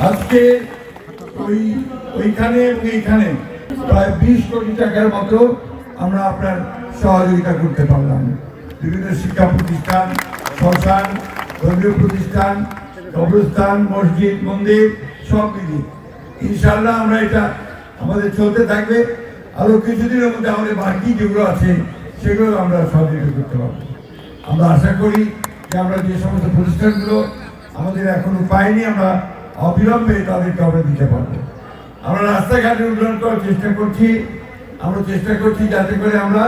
আজকে ওইখানে এবং এইখানে প্রায় 20 কোটি টাকার মতো আমরা আপনার সহযোগিতা করতে পারলাম। বিভিন্ন শিক্ষা প্রতিষ্ঠান, শ্মশান, ধর্মীয় প্রতিষ্ঠান, কবরস্থান, মসজিদ, মন্দির সব মিলিয়ে ইনশাআল্লাহ আমরা এটা আমাদের চলতে থাকবে। আরো কিছুদিনের মধ্যে আমাদের বাকি যেগুলো আছে সেগুলো আমরা সহযোগিতা করতে পারবো। আমরা আশা করি যে আমরা যে সমস্ত প্রতিষ্ঠানগুলো আমাদের এখনো পাইনি আমরা অবিলম্বে তাদেরকে আমরা দিতে পারবো। আমরা রাস্তাঘাটের উন্নয়ন করার চেষ্টা করছি। আমরা চেষ্টা করছি যাতে করে আমরা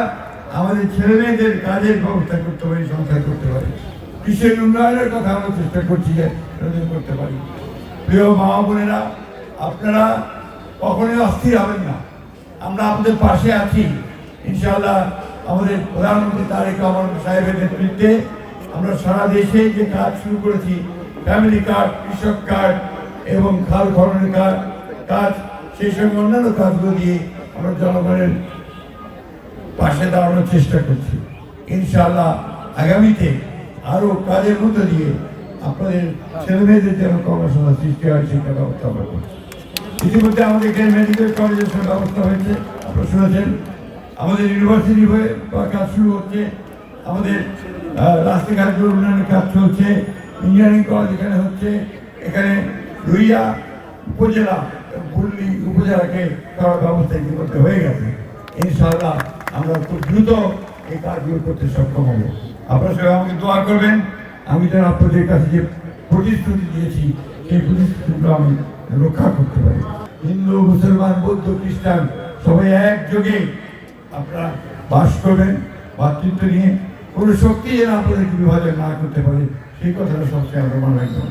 আমাদের ছেলে মেয়েদের কাজের ব্যবস্থা করতে পারি, সংসার করতে পারি। কৃষির উন্নয়নের কথা আমরা চেষ্টা করছি যে করতে পারি। প্রিয় মা বোনেরা, আপনারা কখনোই অস্থির হবেন না, আমরা আপনাদের পাশে আছি। ইনশাআল্লাহ আমাদের প্রধানমন্ত্রী তারেক রহমান সাহেবের নেতৃত্বে আমরা সারা দেশে যে কাজ শুরু করেছি, ফ্যামিলি কার্ড, কৃষক কার্ড এবং খাল খননের কাজ, সেই সঙ্গে অন্যান্য কাজগুলো দিয়ে আমরা জনগণের পাশে দাঁড়ানোর চেষ্টা করছি। ইনশাআল্লাহ আগামীতে আরো কাজের মধ্যে দিয়ে আপনাদের ছেলে মেয়েদের যেন কর্মসংস্থান সৃষ্টি হয় সেটা ব্যবস্থা আমরা করছি। ইতিমধ্যে আমাদের এখানে মেডিকেল কলেজের ব্যবস্থা হয়েছে, আপনারা শুনেছেন। আমাদের ইউনিভার্সিটি হয়ে কাজ শুরু হচ্ছে, আমাদের রাস্তাঘাটগুলো উন্নয়নের কাজ চলছে, ইঞ্জিনিয়ারিং কলেজ এখানে হচ্ছে। এখানে রুইয়া উপজেলা, বুল্লি উপজেলাকে করার ব্যবস্থা ইতিমধ্যে হয়ে গেছে। ইনশাআল্লাহ আমরা খুব দ্রুত এই কাজগুলো করতে সক্ষম হব। আপনারা সবাই আমাকে দোয়া করবেন। আমি যেন আপনাদের কাছে যে প্রতিশ্রুতি দিয়েছি সেই প্রতিশ্রুতিগুলো আমি রক্ষা করতে পারি। হিন্দু, মুসলমান, বৌদ্ধ, খ্রিস্টান সবাই একযোগে আপনারা বাস করবেন ভাতৃত্ব নিয়ে। কোনো শক্তি যেন আপনাদেরকে বিভাজন না করতে পারে সেই কথাটা সবচেয়ে আমরা মনে রাখবেন।